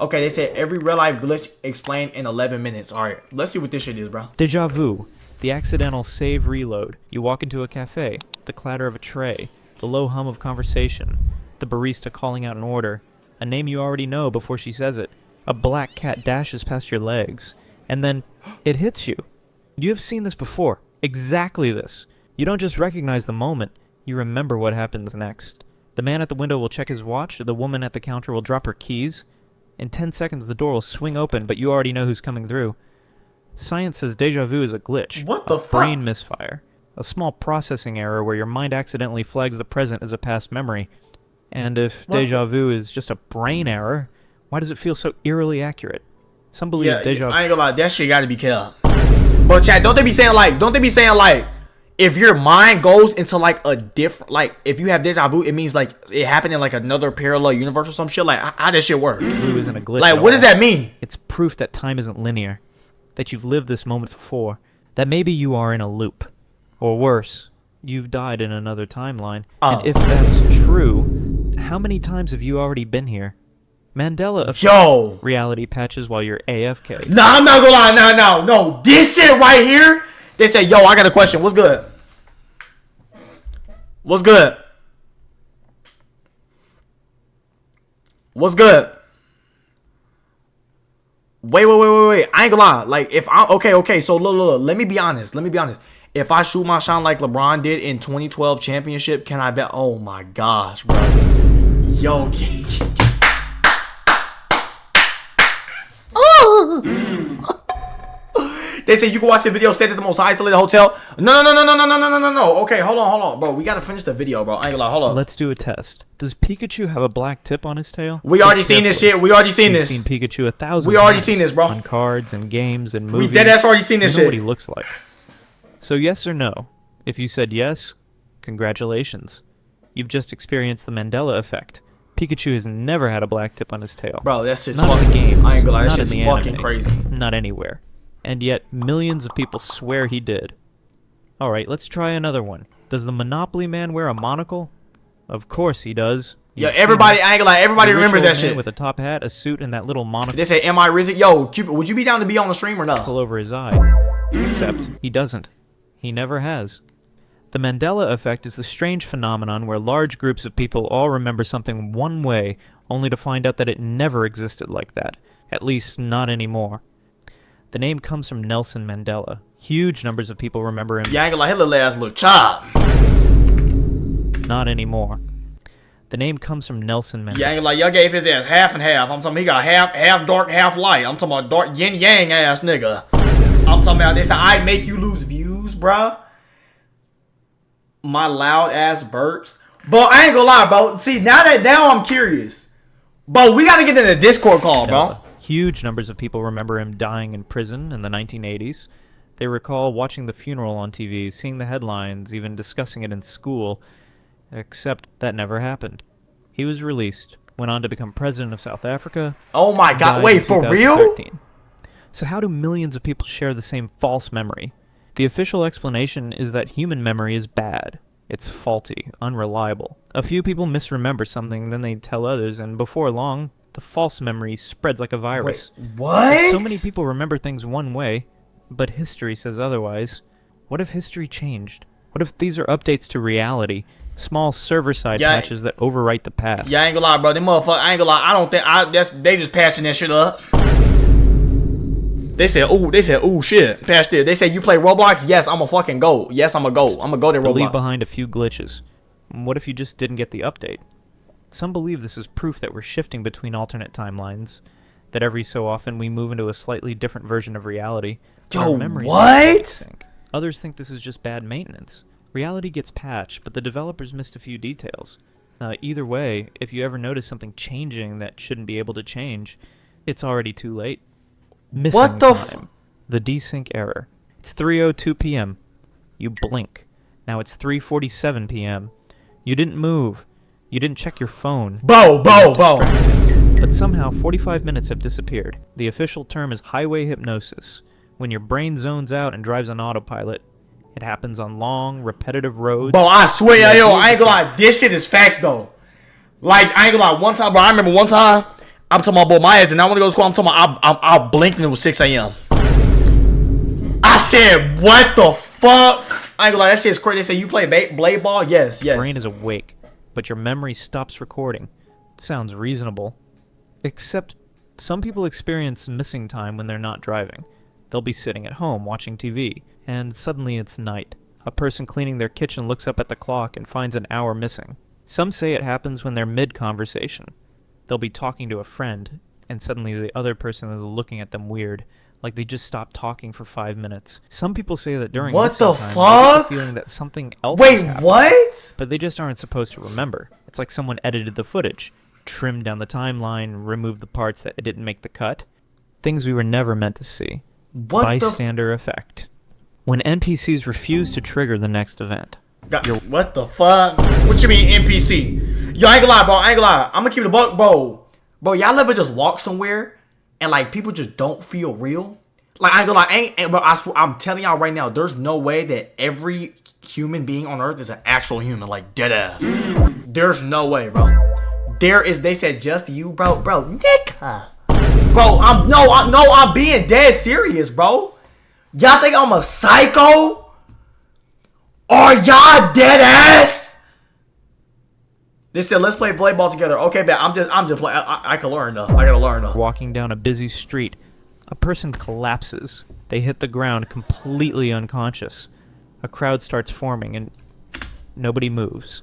Okay, they said every real life glitch explained in 11 minutes. All right, let's see what this shit is, bro. Deja vu. The accidental save reload. You walk into a cafe. The clatter of a tray. The low hum of conversation. The barista calling out an order. A name you already know before she says it. A black cat dashes past your legs. And then it hits you. You have seen this before. Exactly this. You don't just recognize the moment. You remember what happens next. The man at the window will check his watch. The woman at the counter will drop her keys. In 10 seconds, the door will swing open, but you already know who's coming through. Science says deja vu is a glitch. What the fuck? Brain misfire. A small processing error where your mind accidentally flags the present as a past memory. And if deja vu is just a brain error, why does it feel so eerily accurate? Some believe deja vu... I ain't gonna lie, that shit gotta be killed. But chat, don't they be saying like, if your mind goes into like a different, like if you have deja vu, it means like it happened in like another parallel universe or some shit. Like how does shit work? Vu isn't a glitch. Like what does that mean? It's proof that time isn't linear, that you've lived this moment before, that maybe you are in a loop, or worse, you've died in another timeline. And if that's true, how many times have you already been here? Mandela effect. Reality patches while you're AFK. Nah, I'm not gonna lie. No. This shit right here. They say, yo, I got a question. What's good? What's good? What's good? Wait. I ain't gonna lie. Like, if I okay. So look. Let me be honest. If I shoot my shot like LeBron did in 2012 championship, can I bet? Oh my gosh, bro. Yo. They say you can watch the video, stay at the most isolated hotel. No. Okay, hold on, bro. We gotta finish the video, bro. I ain't gonna lie. Hold on. Let's do a test. Does Pikachu have a black tip on his tail? We already seen this shit. We've seen Pikachu 1,000 We already times seen this, bro. on cards and games and movies. We deadass already seen this shit. You know what shit. he looks like. So yes or no? If you said yes, congratulations. You've just experienced the Mandela effect. Pikachu has never had a black tip on his tail. Bro, that shit's not in the games. I ain't gonna lie, that not shit's in the fucking anime, crazy. Not anywhere. And yet, millions of people swear he did. Alright, let's try another one. Does the Monopoly Man wear a monocle? Of course he does. Yeah, everybody, I ain't gonna lie, everybody remembers that shit. With a top hat, a suit, and that little monocle. They say, am I Rizzy? Yo, Cupid, would you be down to be on the stream or not? Pull over his eye. Except, he doesn't. He never has. The Mandela effect is the strange phenomenon where large groups of people all remember something one way, only to find out that it never existed like that. At least, not anymore. The name comes from Nelson Mandela. Huge numbers of people remember him. Yeah, I ain't gonna lie, his little ass look chop. Not anymore. The name comes from Nelson Mandela. Yeah, I ain't gonna lie, y'all gave his ass half and half. I'm talking he got half dark, half light. I'm talking about dark yin yang ass nigga. I'm talking about this. I'd make you lose views, bruh. My loud ass burps. But I ain't gonna lie, bro. See, now I'm curious. But we gotta get in a Discord call, bro. Huge numbers of people remember him dying in prison in the 1980s. They recall watching the funeral on TV, seeing the headlines, even discussing it in school. Except that never happened. He was released, went on to become president of South Africa. Oh my god, wait, for real? So how do millions of people share the same false memory? The official explanation is that human memory is bad. It's faulty, unreliable. A few people misremember something, then they tell others, and before long, the false memory spreads like a virus. Wait, what? So many people remember things one way, but history says otherwise. What if history changed? What if these are updates to reality? Small server-side patches that overwrite the past. Yeah, I ain't gonna lie, bro. Them motherfuckers, I ain't gonna lie. I don't think they just patching that shit up. They said, ooh, shit. Patched it. They said, you play Roblox? Yes, I'm a fucking go. Yes, I'm a go. I'm a go to Roblox. Leave behind a few glitches. What if you just didn't get the update? Some believe this is proof that we're shifting between alternate timelines, that every so often we move into a slightly different version of reality. Yo, what? Others think this is just bad maintenance. Reality gets patched, but the developers missed a few details. Either way, if you ever notice something changing that shouldn't be able to change, it's already too late. Missing what the time. The desync error. It's 3:02 p.m. You blink. Now it's 3:47 p.m. You didn't move. You didn't check your phone. Bo. But somehow 45 minutes have disappeared. The official term is highway hypnosis. When your brain zones out and drives on autopilot, it happens on long, repetitive roads. Bro, I swear, yo, I ain't gonna lie. This shit is facts, though. Like, I ain't gonna lie. One time, bro, I remember one time, I'm talking about my ass, and I want to go to school. I'm talking about I blinked and it was 6 a.m. I said, what the fuck? I ain't gonna lie, that shit's crazy. They say you play blade ball? Yes. Your brain is awake, but your memory stops recording. Sounds reasonable. Except some people experience missing time when they're not driving. They'll be sitting at home watching TV, and suddenly it's night. A person cleaning their kitchen looks up at the clock and finds an hour missing. Some say it happens when they're mid-conversation. They'll be talking to a friend, and suddenly the other person is looking at them weird, like they just stopped talking for 5 minutes. Some people say that during what missing the time, fuck? they get the feeling that something else Wait, has happened, what? but they just aren't supposed to remember. It's like someone edited the footage, trimmed down the timeline, removed the parts that didn't make the cut. Things we were never meant to see. What Bystander effect. When NPCs refuse to trigger the next event. What the fuck? What you mean NPC? Yo, I ain't gonna lie, bro. I ain't gonna lie. I'm gonna keep it a buck, bro. Bro, y'all ever just walk somewhere and like people just don't feel real? Like I ain't gonna lie, bro. I'm telling y'all right now, there's no way that every human being on Earth is an actual human, like dead ass. There's no way, bro. There is. They said just you, bro, nigga. Bro, I'm being dead serious, bro. Y'all think I'm a psycho? Are y'all dead ass? They said let's play blade ball together. Okay, man. I'm just playing. I can learn though. I gotta learn though. Walking down a busy street, a person collapses. They hit the ground completely unconscious. A crowd starts forming and nobody moves.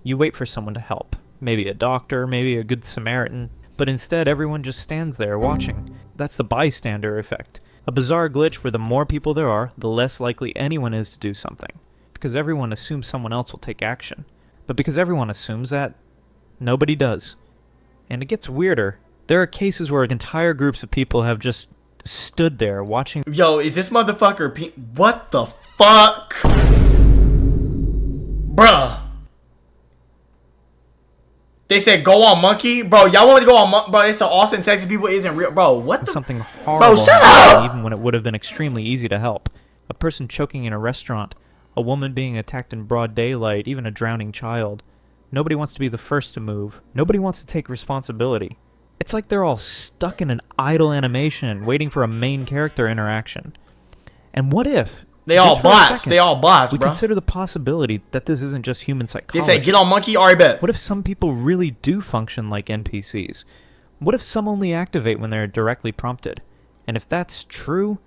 You wait for someone to help. Maybe a doctor, maybe a good Samaritan. But instead, everyone just stands there watching. That's the bystander effect. A bizarre glitch where the more people there are, the less likely anyone is to do something. Because everyone assumes someone else will take action. But because everyone assumes that, nobody does. And it gets weirder. There are cases where entire groups of people have just stood there watching. Yo, is this motherfucker what the fuck? Bruh. They said go on monkey, bro. Y'all want me to go on monkey, bro? They said Austin, Texas people isn't real, bro. What the? Something horrible, bro, shut up! Even when it would have been extremely easy to help. A person choking in a restaurant, a woman being attacked in broad daylight, even a drowning child. Nobody wants to be the first to move. Nobody wants to take responsibility. It's like they're all stuck in an idle animation, waiting for a main character interaction. And what if? They all bots. They all bots, we bro. consider the possibility that this isn't just human psychology. They say get on monkey, already bet. What if some people really do function like NPCs? What if some only activate when they're directly prompted? And if that's true,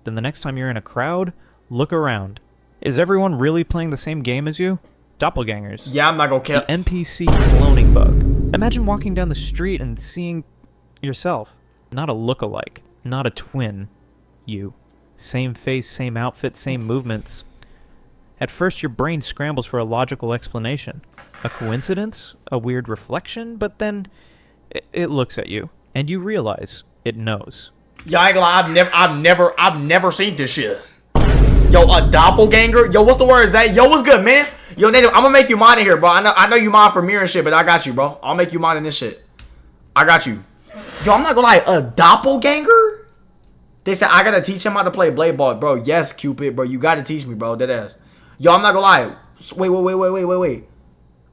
then the next time you're in a crowd, look around. Is everyone really playing the same game as you? Doppelgangers. Yeah, I'm not gonna kill. The NPC cloning bug. Imagine walking down the street and seeing yourself. Not a look-alike. Not a twin. You. Same face, same outfit, same movements. At first, your brain scrambles for a logical explanation. A coincidence? A weird reflection? But then, it looks at you, and you realize it knows. Yo, I ain't gonna lie, I've never seen this shit. Yo, a doppelganger? Yo, what's the word? Is that? Yo, what's good, man? Yo, Native, I'm gonna make you mine in here, bro. I know you mine for mirror and shit, but I got you, bro. I'll make you mine in this shit. I got you. Yo, I'm not gonna lie, a doppelganger? They said I gotta teach him how to play blade ball, bro. Yes, Cupid, bro. You gotta teach me, bro. Dead ass. Yo, I'm not gonna lie. Wait.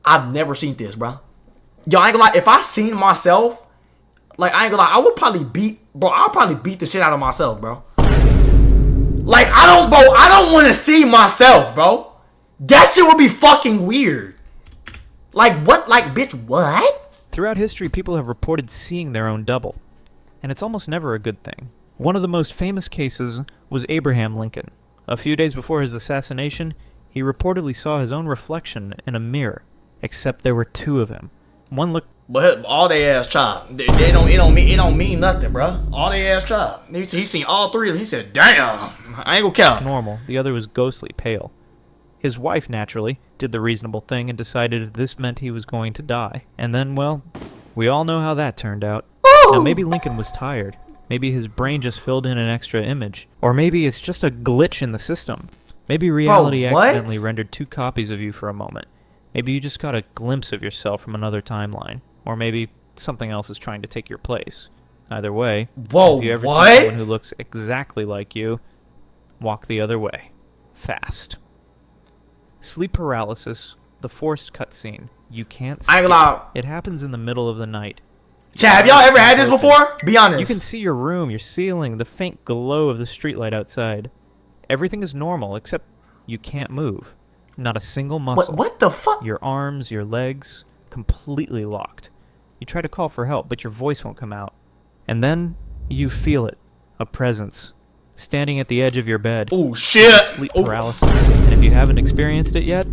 I've never seen this, bro. Yo, I ain't gonna lie. If I seen myself, like I ain't gonna lie, I would probably beat, bro. I'll probably beat the shit out of myself, bro. Like I don't want to see myself, bro. That shit would be fucking weird. Like what? Like bitch, what? Throughout history, people have reported seeing their own double, and it's almost never a good thing. One of the most famous cases was Abraham Lincoln. A few days before his assassination, he reportedly saw his own reflection in a mirror, except there were two of him. One looked... But all they ass chop. It don't mean nothing, bro. All they ass chop. He seen all three of them. He said, "Damn, I ain't gonna count." Normal. The other was ghostly pale. His wife, naturally, did the reasonable thing and decided this meant he was going to die. And then, well, we all know how that turned out. Now, maybe Lincoln was tired. Maybe his brain just filled in an extra image. Or maybe it's just a glitch in the system. Maybe reality accidentally rendered two copies of you for a moment. Maybe you just got a glimpse of yourself from another timeline. Or maybe something else is trying to take your place. Either way, if you ever see someone who looks exactly like you, walk the other way. Fast. Sleep paralysis, the forced cutscene. You can't skip. It happens in the middle of the night. Chad, have y'all ever had this before? Be honest. You can see your room, your ceiling, the faint glow of the streetlight outside. Everything is normal, except you can't move. Not a single muscle. What the fuck? Your arms, your legs, completely locked. You try to call for help, but your voice won't come out. And then, you feel it. A presence. Standing at the edge of your bed. Oh, shit. Sleep paralysis. And if you haven't experienced it yet...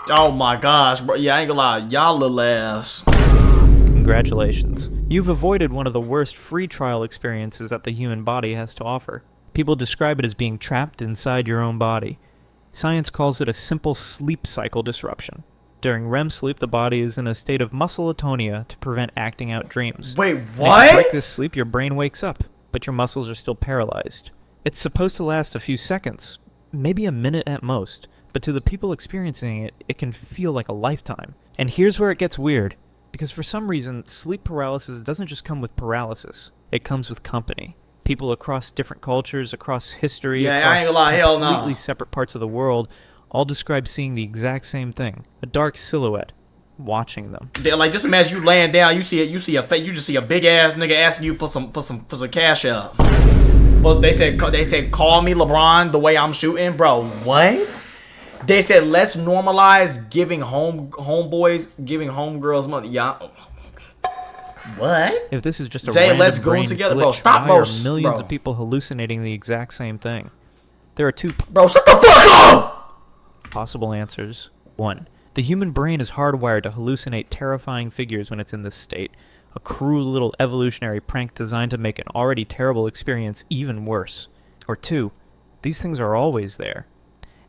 Oh my gosh, bro. Yeah, I ain't gonna lie. Y'all little ass. Congratulations. You've avoided one of the worst free trial experiences that the human body has to offer. People describe it as being trapped inside your own body. Science calls it a simple sleep cycle disruption. During REM sleep, the body is in a state of muscle atonia to prevent acting out dreams. Wait, And if what? you break this sleep, your brain wakes up, but your muscles are still paralyzed. It's supposed to last a few seconds, maybe a minute at most, but to the people experiencing it, it can feel like a lifetime. And here's where it gets weird, because for some reason, sleep paralysis doesn't just come with paralysis, it comes with company. People across different cultures, across history, Yeah, I across ain't gonna lie, hell no. completely separate parts of the world, all describe seeing the exact same thing. A dark silhouette, watching them. Like, just imagine you laying down, you just see a big ass nigga asking you for some cash out. Plus, they said call me LeBron the way I'm shooting, bro. What? They said let's normalize giving homeboys, giving homegirls money. Yeah. What? If this is just a Zay, random let's go brain together, glitch, bro. Stop, why bro. are millions Bro. of people hallucinating the exact same thing? There are two Bro, shut the fuck up! possible answers. 1. The human brain is hardwired to hallucinate terrifying figures when it's in this state. A cruel little evolutionary prank designed to make an already terrible experience even worse. Or 2. These things are always there.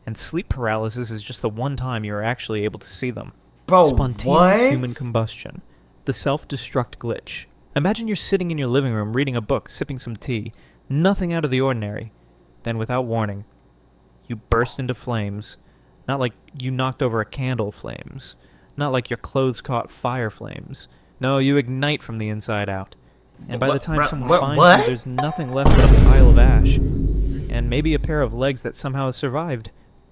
And sleep paralysis is just the one time you are actually able to see them. Bro, Spontaneous what? human combustion. The self-destruct glitch. Imagine you're sitting in your living room reading a book, sipping some tea. Nothing out of the ordinary. Then, without warning, you burst into flames. Not like you knocked over a candle flames. Not like your clothes caught fire flames. No, you ignite from the inside out. And by the time someone finds you, there's nothing left but a pile of ash. And maybe a pair of legs that somehow survived.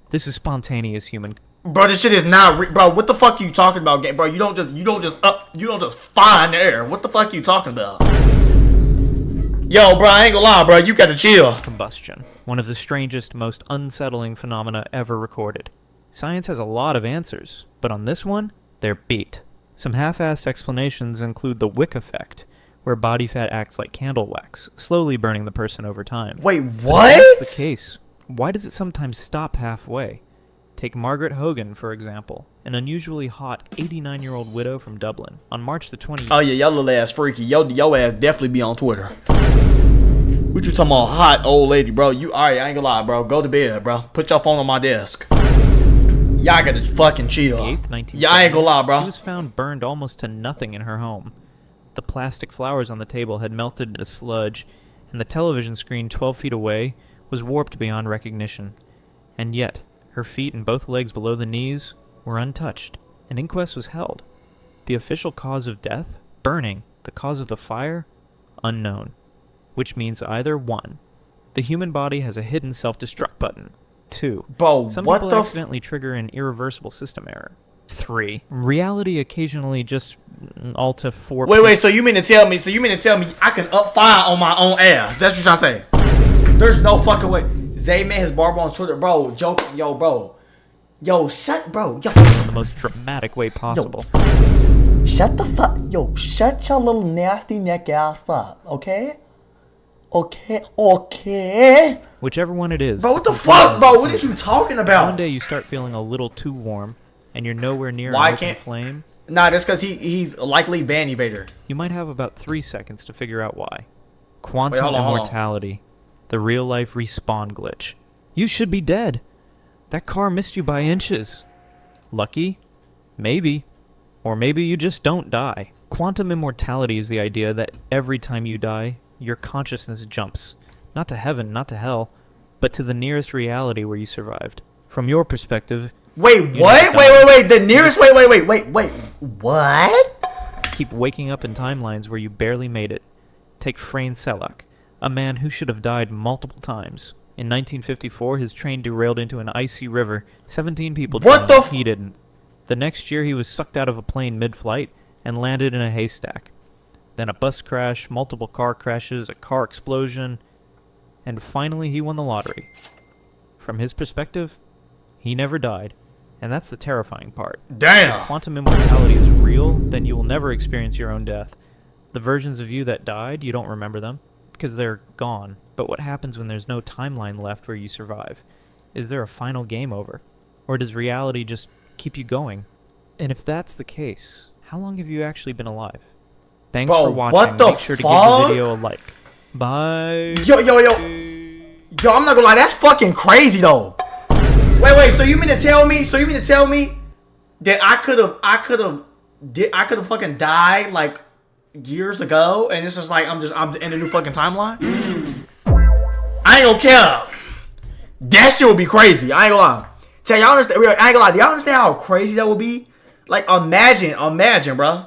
This is spontaneous human. Bro, this shit is not bro. What the fuck are you talking about, bro? You don't just find air. What the fuck are you talking about? Yo, bro, I ain't gonna lie, bro. You gotta chill. Combustion. One of the strangest, most unsettling phenomena ever recorded. Science has a lot of answers, but on this one, they're beat. Some half-assed explanations include the wick effect, where body fat acts like candle wax, slowly burning the person over time. Wait, But what? if that's the case, why does it sometimes stop halfway? Take Margaret Hogan, for example, an unusually hot 89-year-old widow from Dublin. On March the 20th... Oh yeah, y'all little ass freaky. Yo ass definitely be on Twitter. What you talking about, hot old lady, bro? You alright? I ain't gonna lie, bro. Go to bed, bro. Put your phone on my desk. Y'all gotta fucking chill. 8th, Yeah, I ain't gonna lie, bro. She was found burned almost to nothing in her home. The plastic flowers on the table had melted into sludge, and the television screen 12 feet away was warped beyond recognition. And yet, her feet and both legs below the knees were untouched. An inquest was held. The official cause of death? Burning. The cause of the fire? Unknown. Which means either 1. The human body has a hidden self-destruct button. 2. Bro, Some what people the accidentally trigger an irreversible system error. 3. Reality occasionally just alter 4. Wait, so you mean to tell me I can up fire on my own ass? That's what you're trying to say. There's no fucking way. Zay man his barber on Twitter, bro. Joke, yo, bro. Yo, shut, bro. Yo. In the most dramatic way possible. Shut the fuck, yo. Shut your little nasty neck ass up, okay? Okay. Whichever one it is. Bro, what the fuck, bro? What is you talking about? One day you start feeling a little too warm, and you're nowhere near Why an open can't- flame. Nah, that's because he's likely ban evader. You might have about 3 seconds to figure out why. Quantum hold on. immortality. The real-life respawn glitch. You should be dead. That car missed you by inches. Lucky? Maybe. Or maybe you just don't die. Quantum immortality is the idea that every time you die, your consciousness jumps. Not to heaven, not to hell, but to the nearest reality where you survived. From your perspective... Wait, you what? never died. Wait. The nearest. Wait. What? Keep waking up in timelines where you barely made it. Take Frayne Selak, a man who should have died multiple times. In 1954, his train derailed into an icy river. 17 people What drowned. the He didn't. The next year, he was sucked out of a plane mid-flight. and landed in a haystack. Then a bus crash, multiple car crashes, a car explosion, and finally he won the lottery. From his perspective, he never died, and that's the terrifying part. Damn. If quantum immortality is real, then you will never experience your own death. The versions of you that died, you don't remember them, because they're gone. But what happens when there's no timeline left where you survive? Is there a final game over? Or does reality just keep you going? And if that's the case, how long have you actually been alive? Thanks Bro, for watching. what the Make sure to give fuck? the video a like. Bye. Yo, I'm not gonna lie, that's fucking crazy though. Wait, so you mean to tell me that I could have fucking died like years ago, and it's just like I'm in a new fucking timeline? I ain't gonna care. That shit would be crazy. I ain't gonna lie. Y'all understand? I ain't gonna lie. Do y'all understand how crazy that would be? Like, imagine, bro.